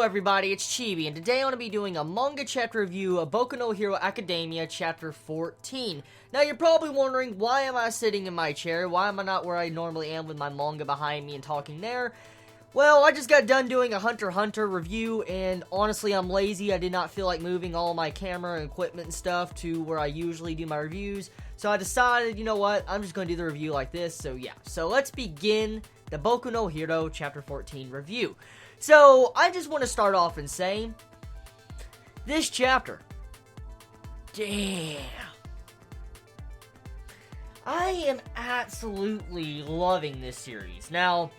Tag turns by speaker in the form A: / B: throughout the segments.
A: everybody, it's Chibi, and today I'm going to be doing a manga chapter review of Boku no Hero Academia chapter 14. Now you're probably wondering, why am I sitting in my chair? Why am I not where I normally am with my manga behind me and talking there? Well, I just got done doing a Hunter x Hunter review, and honestly I'm lazy. I did not feel like moving all my camera and equipment and stuff to where I usually do my reviews. So I decided, you know what, I'm just going to do the review like this, so yeah. So let's begin the Boku no Hero chapter 14 review. So, I just want to start off and say, this chapter, damn, I am absolutely loving this series. Now,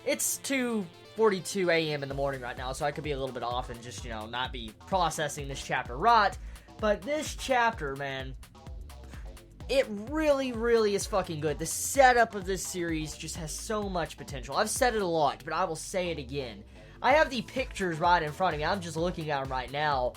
A: it's 2:42 a.m. in the morning right now, so I could be a little bit off and just, not be processing this chapter right, but this chapter, man, it really, really is fucking good. The setup of this series just has so much potential. I've said it a lot, but I will say it again. I have the pictures right in front of me. I'm just looking at them right now.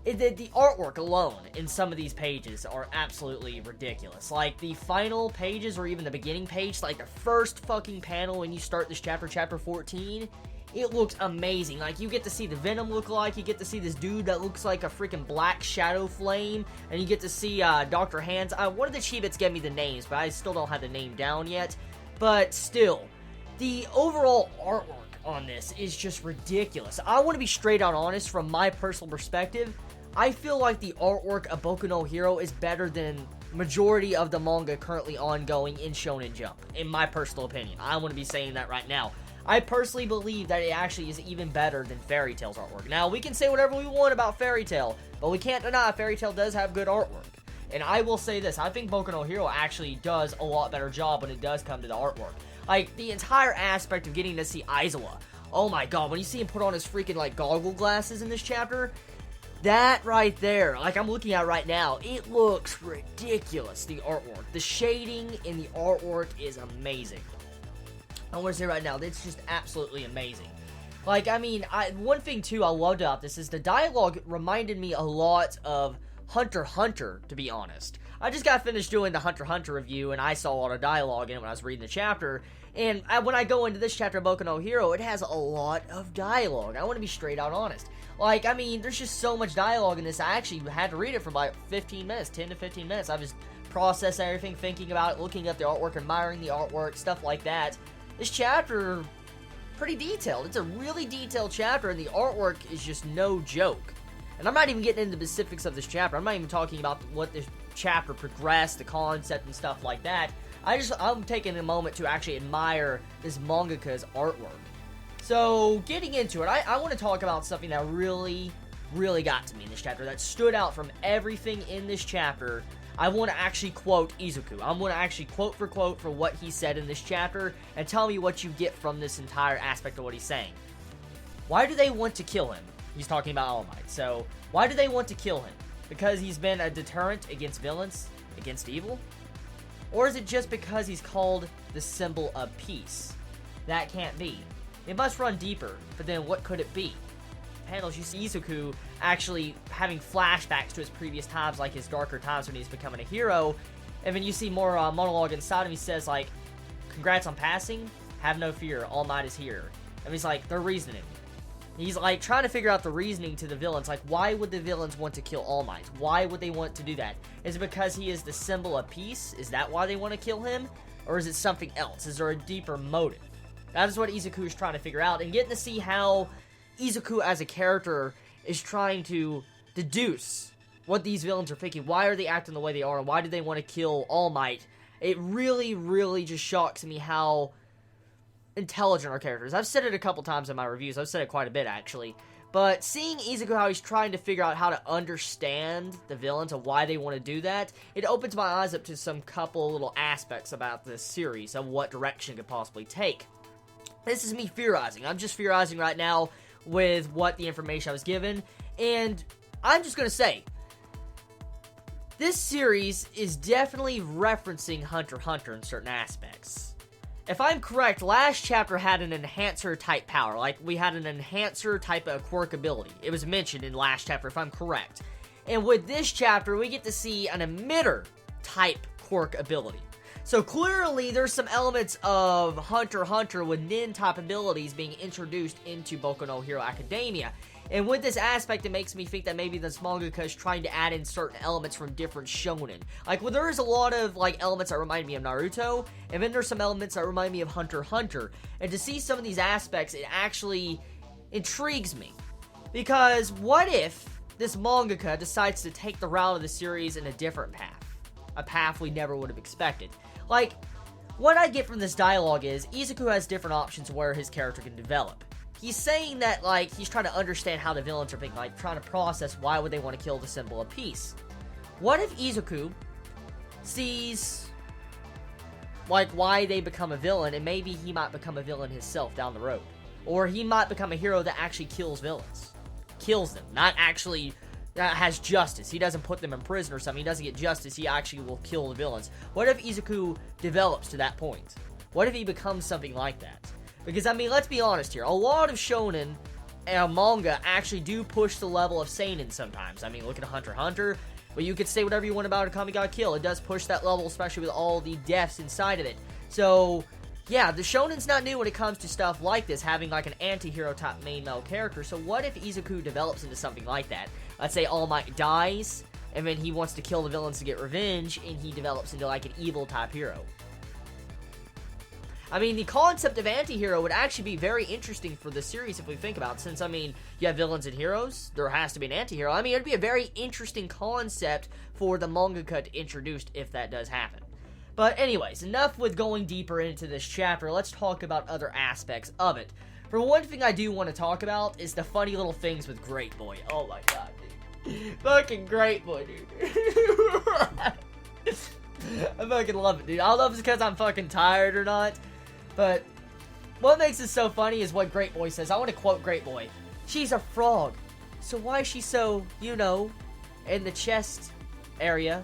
A: The artwork alone in some of these pages are absolutely ridiculous. Like, the final pages or even the beginning page, like the first fucking panel when you start this chapter, chapter 14, it looks amazing. Like, you get to see the Venom look like, you get to see this dude that looks like a freaking black shadow flame, and you get to see Dr. Hands. One of the Chibits gave me the names, but I still don't have the name down yet. But still, the overall artwork on this is just ridiculous. I want to be straight out honest from my personal perspective. I feel like the artwork of Boku no Hero is better than majority of the manga currently ongoing in Shonen Jump, in my personal opinion. I want to be saying that right now. I personally believe that it actually is even better than Fairy Tail's artwork. Now, we can say whatever we want about Fairy Tail, but we can't deny Fairy Tail does have good artwork. And I will say this, I think Boku no Hero actually does a lot better job when it does come to the artwork. Like, the entire aspect of getting to see Izuku. Oh my god, when you see him put on his freaking, goggle glasses in this chapter, that right there, like I'm looking at right now, it looks ridiculous, the artwork. The shading in the artwork is amazing. I want to say right now, it's just absolutely amazing. Like, I mean, one thing, too, I loved about this is the dialogue reminded me a lot of Hunter x Hunter, to be honest. I just got finished doing the Hunter x Hunter review, and I saw a lot of dialogue in it when I was reading the chapter. And when I go into this chapter of Boku no Hero, it has a lot of dialogue. I want to be straight out honest. Like, I mean, there's just so much dialogue in this, I actually had to read it for like 15 minutes, 10 to 15 minutes. I just processed everything, thinking about it, looking at the artwork, admiring the artwork, stuff like that. This chapter, pretty detailed. It's a really detailed chapter, and the artwork is just no joke. And I'm not even getting into the specifics of this chapter. I'm not even talking about what this chapter progressed, the concept, and stuff like that. I'm taking a moment to actually admire this mangaka's artwork. So, getting into it, I want to talk about something that really, really got to me in this chapter, that stood out from everything in this chapter. I want to actually quote Izuku. I'm going to actually quote for what he said in this chapter, and tell me what you get from this entire aspect of what he's saying. Why do they want to kill him? He's talking about All Might. So, why do they want to kill him? Because he's been a deterrent against villains, against evil? Or is it just because he's called the symbol of peace? That can't be. It must run deeper, but then what could it be? Panels, you see Izuku actually having flashbacks to his previous times, like his darker times when he's becoming a hero, and then you see more monologue inside him. He says, like, congrats on passing, have no fear, All Might is here. And he's like, they're reasoning. He's like trying to figure out the reasoning to the villains, like, why would the villains want to kill All Might? Why would they want to do that? Is it because he is the symbol of peace? Is that why they want to kill him? Or is it something else? Is there a deeper motive? That is what Izuku is trying to figure out, and getting to see how Izuku as a character is trying to deduce what these villains are thinking. Why are they acting the way they are, and why do they want to kill All Might? It really, really just shocks me how intelligent our characters. I've said it a couple times in my reviews. I've said it quite a bit, actually. But seeing Izuku, how he's trying to figure out how to understand the villains and why they want to do that, it opens my eyes up to some couple little aspects about this series of what direction it could possibly take. This is me theorizing. I'm just theorizing right now with what the information I was given, and I'm just going to say, this series is definitely referencing Hunter x Hunter in certain aspects. If I'm correct, last chapter had an enhancer type power, like we had an enhancer type of quirk ability. It was mentioned in last chapter, if I'm correct. And with this chapter, we get to see an emitter type quirk ability. So clearly there's some elements of Hunter x Hunter with nin type abilities being introduced into Boku no Hero Academia. And with this aspect, it makes me think that maybe this mangaka is trying to add in certain elements from different shonen. Like, well, there's a lot of, like, elements that remind me of Naruto, and then there's some elements that remind me of Hunter x Hunter. And to see some of these aspects, it actually intrigues me. Because what if this mangaka decides to take the route of the series in a different path? A path we never would have expected. Like, what I get from this dialogue is, Izuku has different options where his character can develop. He's saying that, like, he's trying to understand how the villains are thinking, like, trying to process why would they want to kill the symbol of peace. What if Izuku sees, like, why they become a villain, and maybe he might become a villain himself down the road? Or he might become a hero that actually kills villains. Kills them, not actually has justice. He doesn't put them in prison or something. He doesn't get justice. He actually will kill the villains. What if Izuku develops to that point? What if he becomes something like that? Because, I mean, let's be honest here. A lot of shonen and manga actually do push the level of seinen sometimes. I mean, look at Hunter x Hunter. But you could say whatever you want about Akame ga Kill. It does push that level, especially with all the deaths inside of it. So, yeah, the shonen's not new when it comes to stuff like this, having like an anti-hero type main male character. So what if Izuku develops into something like that? Let's say All Might dies, and then he wants to kill the villains to get revenge, and he develops into like an evil type hero. I mean, the concept of anti-hero would actually be very interesting for the series if we think about it, since, I mean, you have villains and heroes, there has to be an anti-hero. I mean, it'd be a very interesting concept for the mangaka to introduce if that does happen. But anyways, enough with going deeper into this chapter, let's talk about other aspects of it. For one thing I do want to talk about is the funny little things with Great Boy. Oh my god, dude. Fucking Great Boy, dude. I fucking love it, dude. I don't know if it's because I'm fucking tired or not, but what makes it so funny is what Great Boy says. I want to quote Great Boy. She's a frog, so why is she so, you know, in the chest area?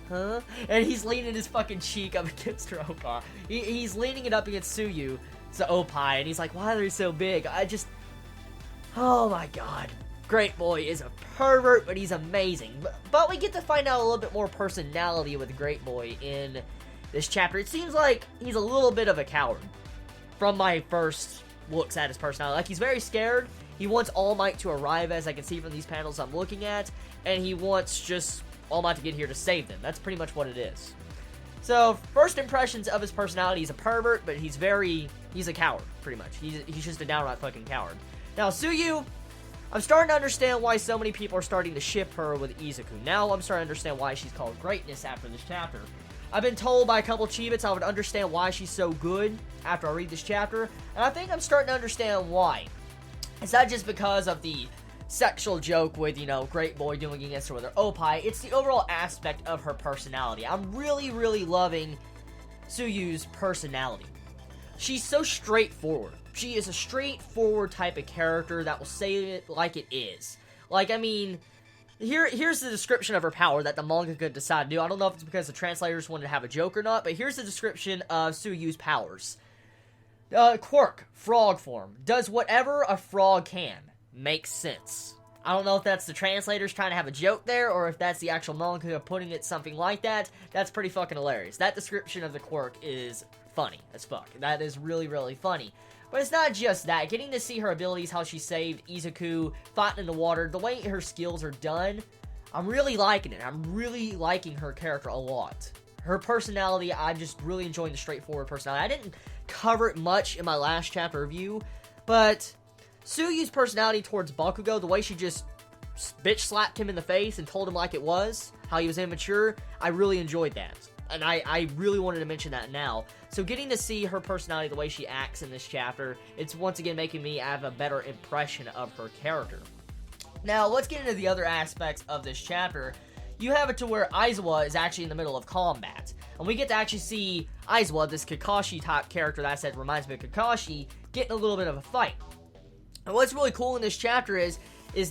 A: Huh? And he's leaning his fucking cheek up against her oppa. He's leaning it up against Tsuyu, the oppai, and he's like, why are they so big? Oh my god. Great Boy is a pervert, but he's amazing. But we get to find out a little bit more personality with Great Boy in this chapter. It seems like he's a little bit of a coward from my first looks at his personality. Like, he's very scared. He wants All Might to arrive, as I can see from these panels I'm looking at, and he wants just All Might to get here to save them. That's pretty much what it is. So, first impressions of his personality, he's a pervert, but he's a coward, pretty much. He's just a downright fucking coward. Now, Tsuyu, I'm starting to understand why so many people are starting to ship her with Izuku. Now I'm starting to understand why she's called Greatness after this chapter. I've been told by a couple Chibits I would understand why she's so good after I read this chapter, and I think I'm starting to understand why. It's not just because of the sexual joke with, you know, Great Boy doing against her with her oppai. It's the overall aspect of her personality. I'm really, really loving Tsuyu's personality. She's so straightforward. She is a straightforward type of character that will say it like it is. Like, I mean, here's the description of her power that the mangaka decided to do. I don't know if it's because the translators wanted to have a joke or not, but here's the description of Tsuyu's powers. Quirk, frog form. Does whatever a frog can. Makes sense. I don't know if that's the translators trying to have a joke there, or if that's the actual mangaka putting it something like that. That's pretty fucking hilarious. That description of the quirk is funny as fuck. That is really, really funny. But it's not just that. Getting to see her abilities, how she saved Izuku, fighting in the water, the way her skills are done, I'm really liking it. I'm really liking her character a lot. Her personality, I'm just really enjoying the straightforward personality. I didn't cover it much in my last chapter review, but Tsuyu's personality towards Bakugo, the way she just bitch slapped him in the face and told him like it was, how he was immature, I really enjoyed that. And I really wanted to mention that now. So getting to see her personality, the way she acts in this chapter, it's once again making me have a better impression of her character. Now, let's get into the other aspects of this chapter. You have it to where Aizawa is actually in the middle of combat. And we get to actually see Aizawa, this Kakashi-type character that I said reminds me of Kakashi, get in a little bit of a fight. And what's really cool in this chapter is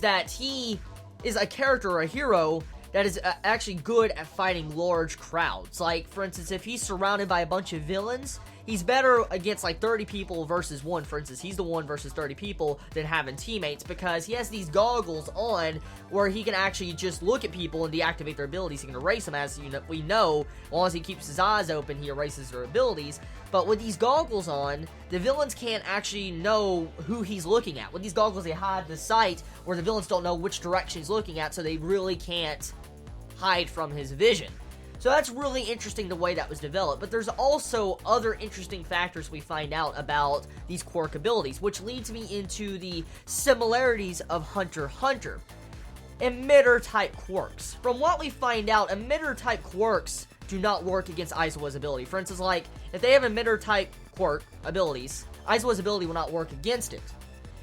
A: that he is a character or a hero that is actually good at fighting large crowds. Like, for instance, if he's surrounded by a bunch of villains, he's better against like 30 people versus one, for instance. He's the one versus 30 people than having teammates, because he has these goggles on where he can actually just look at people and deactivate their abilities. He can erase them, as we know, as long as he keeps his eyes open, he erases their abilities. But with these goggles on, the villains can't actually know who he's looking at. With these goggles, they hide the sight where the villains don't know which direction he's looking at, so they really can't hide from his vision. So that's really interesting the way that was developed. But there's also other interesting factors we find out about these quirk abilities, which leads me into the similarities of Hunter x Hunter. Emitter-type quirks. From what we find out, emitter-type quirks do not work against Aizawa's ability. For instance, like, if they have emitter-type quirk abilities, Aizawa's ability will not work against it.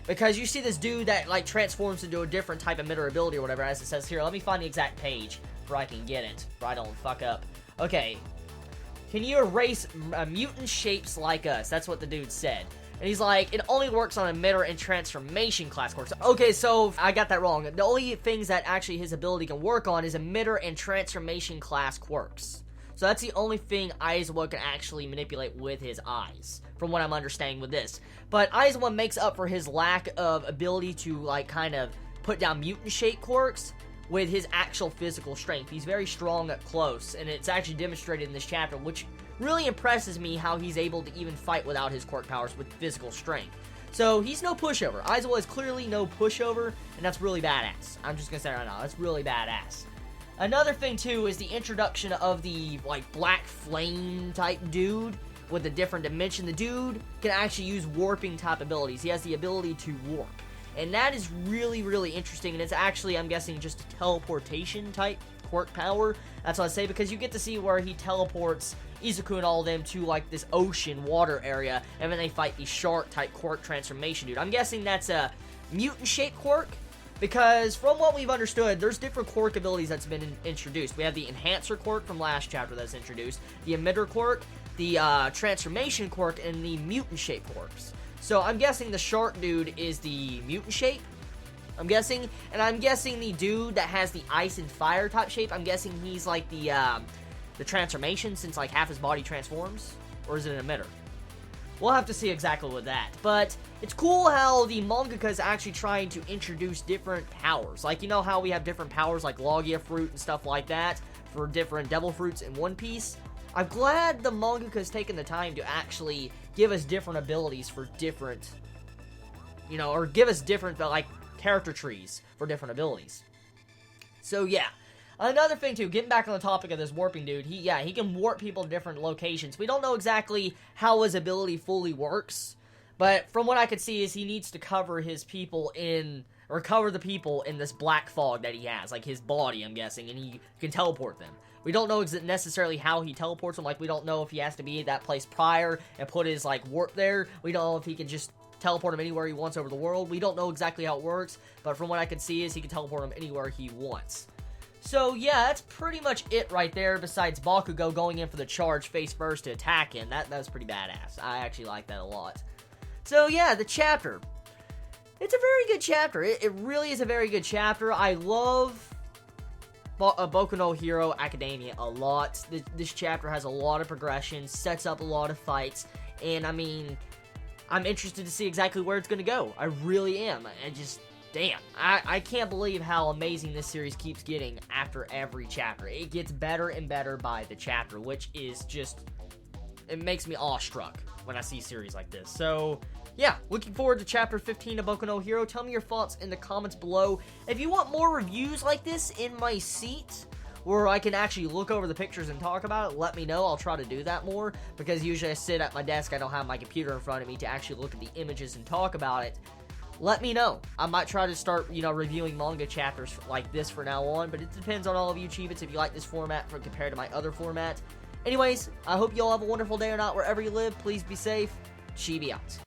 A: Because you see this dude that, like, transforms into a different type of emitter ability or whatever, as it says here. Let me find the exact page where I can get it, where I don't fuck up. Okay. Can you erase mutant shapes like us? That's what the dude said. And he's like, it only works on emitter and transformation class quirks. Okay, so I got that wrong. The only things that actually his ability can work on is emitter and transformation class quirks. So that's the only thing Aizawa can actually manipulate with his eyes, from what I'm understanding with this. But Aizawa makes up for his lack of ability to, like, kind of put down mutant shape quirks with his actual physical strength. He's very strong up close, and it's actually demonstrated in this chapter, which really impresses me how he's able to even fight without his quirk powers with physical strength. So he's no pushover. Aizawa is clearly no pushover, and that's really badass. I'm just gonna say right now, that's really badass. Another thing, too, is the introduction of the, like, black flame type dude with a different dimension. The dude can actually use warping type abilities. He has the ability to warp. And that is really, really interesting, and it's actually, I'm guessing, just a teleportation type quirk power. That's what I say, because you get to see where he teleports Izuku and all of them to, like, this ocean water area, and then they fight the shark type quirk transformation dude. I'm guessing that's a mutant shape quirk, because from what we've understood, there's different quirk abilities that's been introduced. We have the enhancer quirk from last chapter that's introduced, the emitter quirk, the transformation quirk, and the mutant shape quirks. So I'm guessing the shark dude is the mutant shape, I'm guessing. And I'm guessing the dude that has the ice and fire type shape, I'm guessing he's like the transformation, since like half his body transforms. Or is it an emitter? We'll have to see exactly with that. But it's cool how the mangaka is actually trying to introduce different powers. Like, you know how we have different powers like Logia fruit and stuff like that for different devil fruits in One Piece? I'm glad the mangaka has taken the time to actually give us different abilities for different, you know, or give us different, like, character trees for different abilities. So, yeah. Another thing, too, getting back on the topic of this warping dude, he can warp people to different locations. We don't know exactly how his ability fully works, but from what I could see is he needs to cover his people in, or cover the people in this black fog that he has, like his body, I'm guessing, and he can teleport them. We don't know necessarily how he teleports them. Like, we don't know if he has to be at that place prior and put his, like, warp there. We don't know if he can just teleport him anywhere he wants over the world. We don't know exactly how it works, but from what I can see is he can teleport him anywhere he wants. So, yeah, that's pretty much it right there, besides Bakugo going in for the charge face first to attack him. That was pretty badass. I actually like that a lot. So, yeah, the chapter. It's a very good chapter. It really is a very good chapter. I love Boku no Hero Academia a lot. This chapter has a lot of progression, sets up a lot of fights, and I mean, I'm interested to see exactly where it's going to go. I really am. Damn, I can't believe how amazing this series keeps getting after every chapter. It gets better and better by the chapter, which is just, it makes me awestruck when I see series like this. So, yeah, looking forward to Chapter 15 of Boku no Hero. Tell me your thoughts in the comments below. If you want more reviews like this in my seat, where I can actually look over the pictures and talk about it, let me know. I'll try to do that more, because usually I sit at my desk, I don't have my computer in front of me to actually look at the images and talk about it. Let me know. I might try to start, reviewing manga chapters like this from now on, but it depends on all of you Chibits if you like this format compared to my other format. Anyways, I hope you all have a wonderful day or not wherever you live. Please be safe. Chibi out.